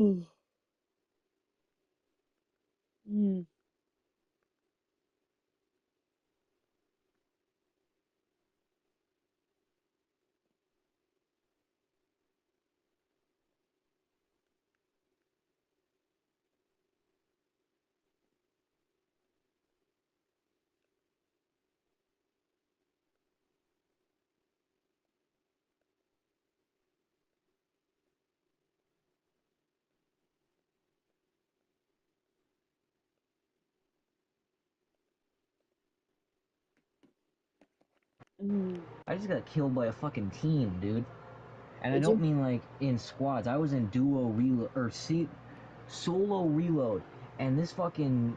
Mm. Mm. Mm. I just got killed by a fucking team, dude. And I Did don't you? mean like in squads. I was in duo reload or solo reload, and this fucking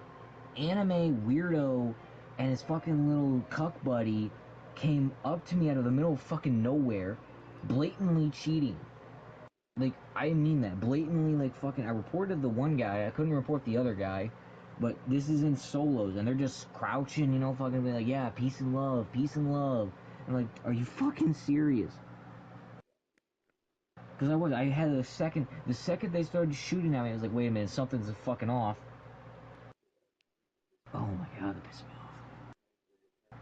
anime weirdo and his fucking little cuck buddy came up to me out of the middle of fucking nowhere, blatantly cheating. Like, I mean that. Blatantly, like, fucking. I reported the one guy, I couldn't report the other guy, but this is in solos, and they're just crouching, fucking be like, yeah, peace and love, peace and love. And, like, are you fucking serious? Because I had the second they started shooting at me, I was like, wait a minute, something's fucking off. Oh my god, that pissed me off.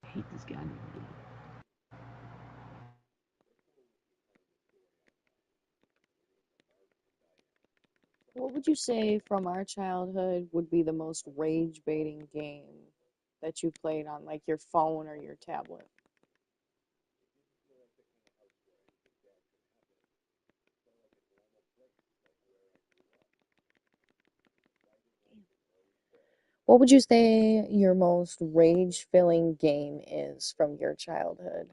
I hate this goddamn game. What would you say from our childhood would be the most rage-baiting game that you played on like your phone or your tablet? What would you say your most rage-filling game is from your childhood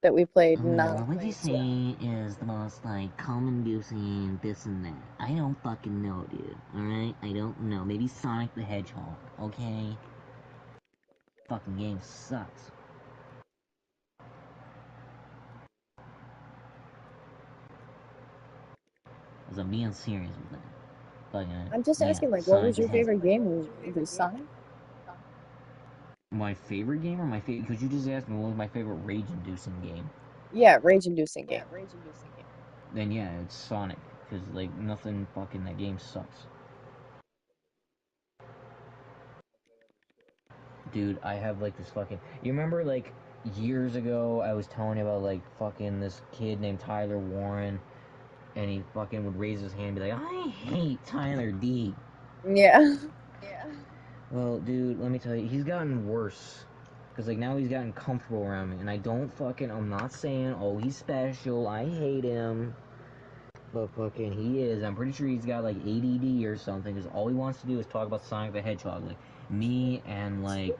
that we played What would you non-phones with? say is the most, like, common-inducing this and that? I don't fucking know, dude. Alright? I don't know. Maybe Sonic the Hedgehog, okay? Fucking game sucks. Because I'm being serious with that. Fucking, I'm just yeah, asking, like, what Sonic was the your favorite Hedgehog. game? Was Sonic? My favorite game or my favorite? Because you just asked me what was my favorite rage-inducing game. Yeah, rage-inducing game. Then yeah, it's Sonic. Because, like, nothing fucking, that game sucks. Dude, I have like this fucking. You remember like years ago I was telling you about like fucking this kid named Tyler Warren, and he fucking would raise his hand and be like, I hate Tyler D. Yeah. Well, dude, let me tell you, he's gotten worse. Cause like now he's gotten comfortable around me, and I don't fucking. I'm not saying, oh, he's special. I hate him, but fucking he is. I'm pretty sure he's got like ADD or something. Cause all he wants to do is talk about Sonic the Hedgehog, like me and like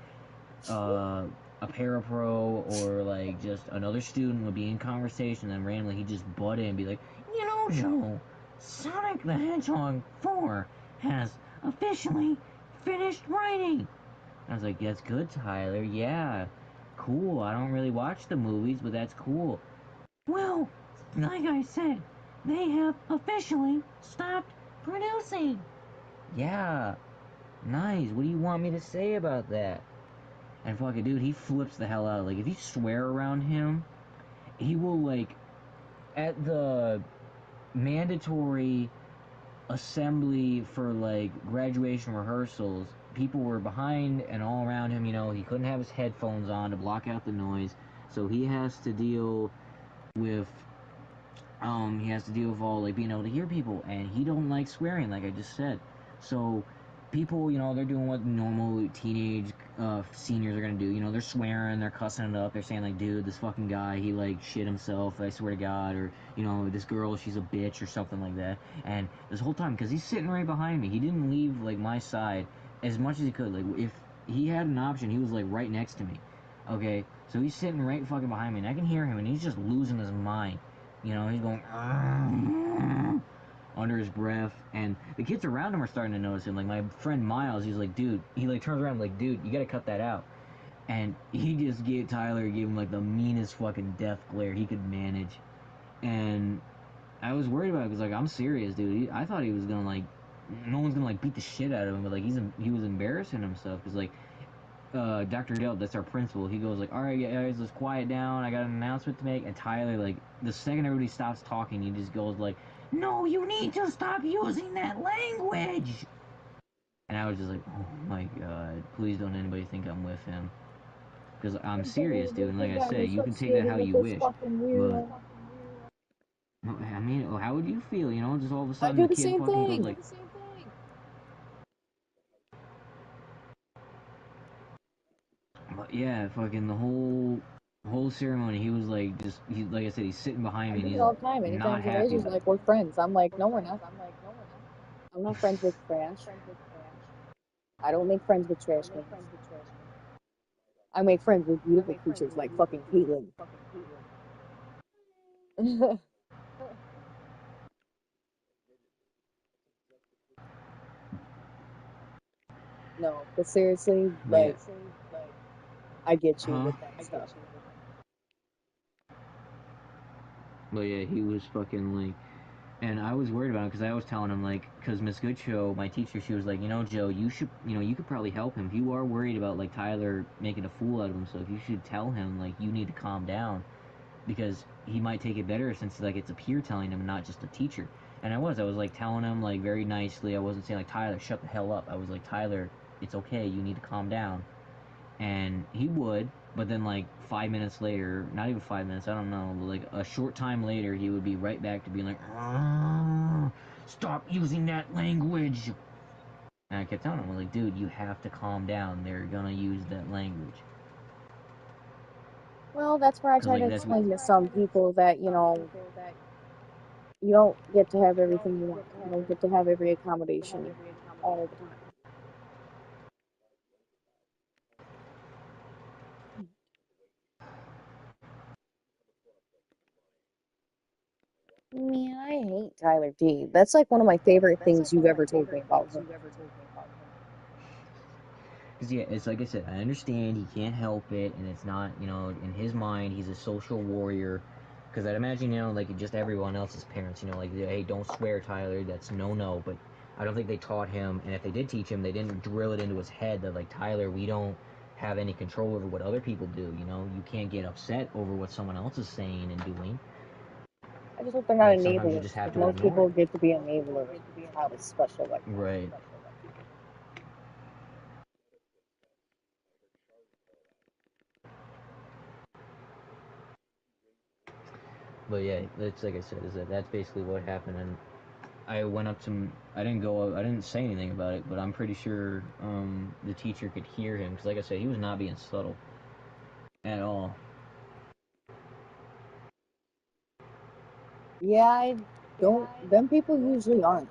uh, a parapro or like just another student would be in conversation and randomly he'd just butt in and be like, Joe, Sonic the Hedgehog 4 has officially finished writing. I was like, that's good, Tyler. Yeah, cool. I don't really watch the movies, but that's cool. Well, like I said, they have officially stopped producing. Yeah, nice. What do you want me to say about that? And fucking dude, he flips the hell out. Like if you swear around him, he will like at the mandatory assembly for like graduation rehearsals, people were behind and all around him, he couldn't have his headphones on to block out the noise. So he has to deal with all like being able to hear people, and he don't like swearing like I just said. So people, they're doing what normal teenage seniors are gonna do. They're swearing, they're cussing it up, they're saying like, dude, this fucking guy, he like shit himself, I swear to God, or this girl, she's a bitch or something like that. And this whole time, because he's sitting right behind me, he didn't leave like my side as much as he could. Like if he had an option, he was like right next to me. Okay, so he's sitting right fucking behind me, and I can hear him, and he's just losing his mind. He's going under his breath, and the kids around him are starting to notice him. Like my friend Miles, he's like, dude, he like turns around like, dude, you gotta cut that out. And he just gave him like the meanest fucking death glare he could manage. And I was worried about it because like I'm serious, dude. I thought he was gonna like, no one's gonna like beat the shit out of him, but like he was embarrassing himself because like Dr. Dale, that's our principal, he goes like, all right, guys, let's quiet down. I got an announcement to make. And Tyler, like, the second everybody stops talking, he just goes like, no, you need to stop using that language. And I was just like, oh my god, please don't anybody think I'm with him. Because I'm serious, dude. And like They I got you said, you can take that associated how with you this wish. fucking But, weirdo. I mean, how would you feel, you know? Just all of a I sudden do the the kid same fucking goes thing. like, but yeah, fucking the whole ceremony, he was like, just, he, like I said, he's sitting behind I me and do it he's all the time. not Anytime somebody's happy. just like, we're friends. I'm like, no, we're not. I'm not friends with trash. I don't make friends with trash cans. I make friends with beautiful creatures like fucking Caitlyn. No, but seriously, But yeah, like, I get you huh? with that stuff. But yeah, he was fucking like, and I was worried about him because I was telling him like, because Miss Goodshow, my teacher, she was like, you know, Joe, you should, you know, you could probably help him. If you are worried about like Tyler making a fool out of himself, you should tell him like you need to calm down because he might take it better since like it's a peer telling him, not just a teacher. And I was like telling him like very nicely. I wasn't saying like Tyler, shut the hell up. I was like Tyler, it's okay. You need to calm down. And he would, but then like 5 minutes later, not even 5 minutes, I don't know, like a short time later, he would be right back to being like, stop using that language. And I kept telling him, like, dude, you have to calm down. They're gonna use that language. Well, that's where I Cause try to like that's what. explain to some people that, you don't get to have everything you want. You don't get to have every accommodation all the time. Man, I hate Tyler D. That's like one of my favorite things you've ever told me about him. Cause yeah, it's like I said, I understand he can't help it, and it's not, you know, in his mind, he's a social warrior. Because I'd imagine, you know, like just everyone else's parents, you know, like, hey, don't swear, Tyler, that's no no. But I don't think they taught him, and if they did teach him, they didn't drill it into his head that, like, Tyler, we don't have any control over what other people do, you know? You can't get upset over what someone else is saying and doing. I just hope they're not Like, sometimes you enablers, just have because to most ignore people it. get to be enablers. Tyler's special like that. Right. But yeah, it's like I said, is that that's basically what happened, and I went up to. I didn't go. I didn't say anything about it, but I'm pretty sure the teacher could hear him because, like I said, he was not being subtle at all. Yeah, I don't. Them people usually aren't.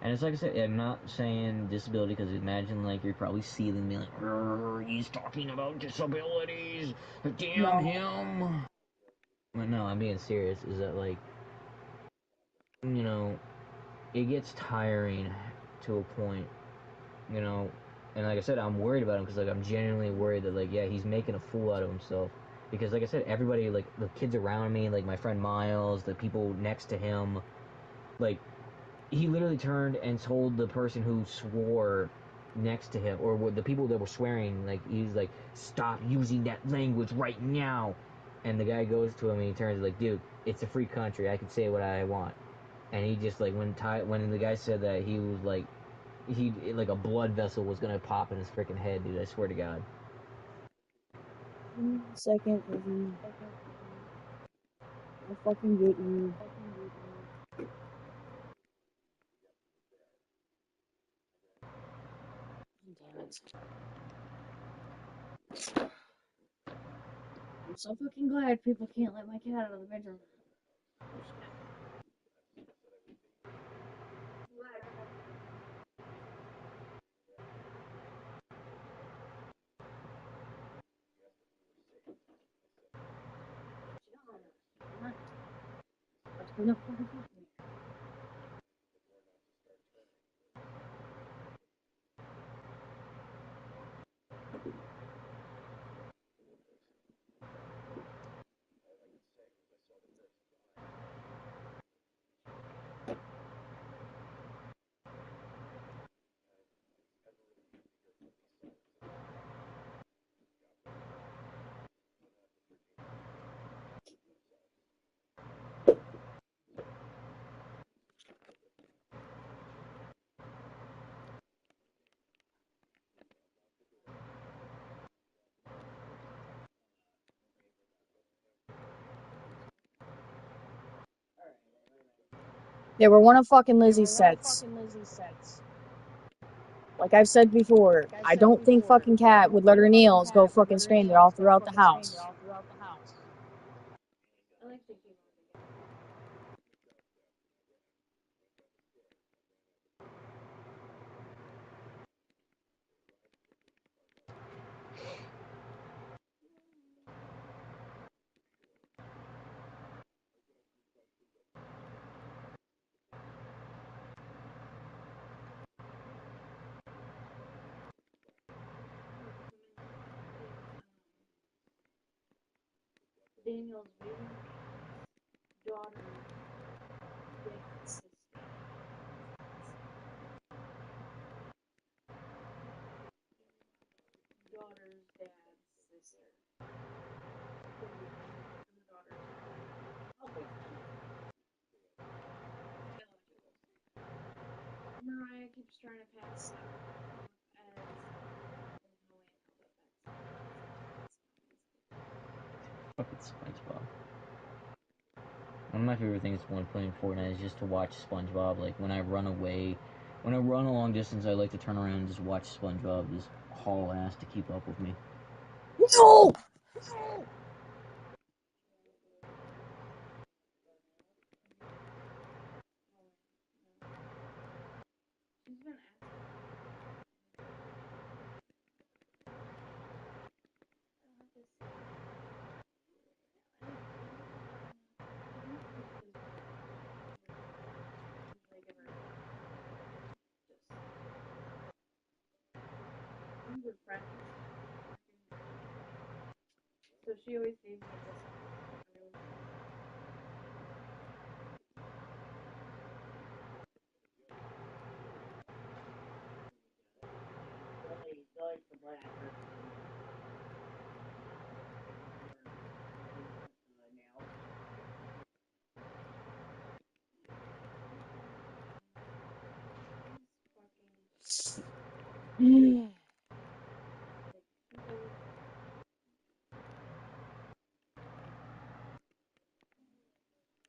And it's like I said, I'm not saying disability because imagine like you're probably seething, being like, he's talking about disabilities. Damn No. him. But no, I'm being serious. Is that like you know it gets tiring to a point, you know. And like I said, I'm worried about him because like I'm genuinely worried that like yeah he's making a fool out of himself because like I said everybody like the kids around me like my friend Miles the people next to him like he literally turned and told the person who swore next to him or the people that were swearing like he's like stop using that language right now and the guy goes to him and he turns like dude it's a free country I can say what I want and he just like when the guy said that he was like he like a blood vessel was gonna pop in his freaking head, dude. I swear to God. Give me a second, Izzy. I'll fucking get you. Damn it. I'm so fucking glad people can't let my cat out of the bedroom. Come on. Let's clean up fucking stuff. They were one of fucking Lizzie's sets. Like I've said before, I don't think fucking Cat would let her nails go fucking stranded all throughout the house. Fucking SpongeBob. One of my favorite things when playing Fortnite is just to watch SpongeBob. Like when I run away, when I run a long distance, I like to turn around and just watch SpongeBob just haul ass to keep up with me. No!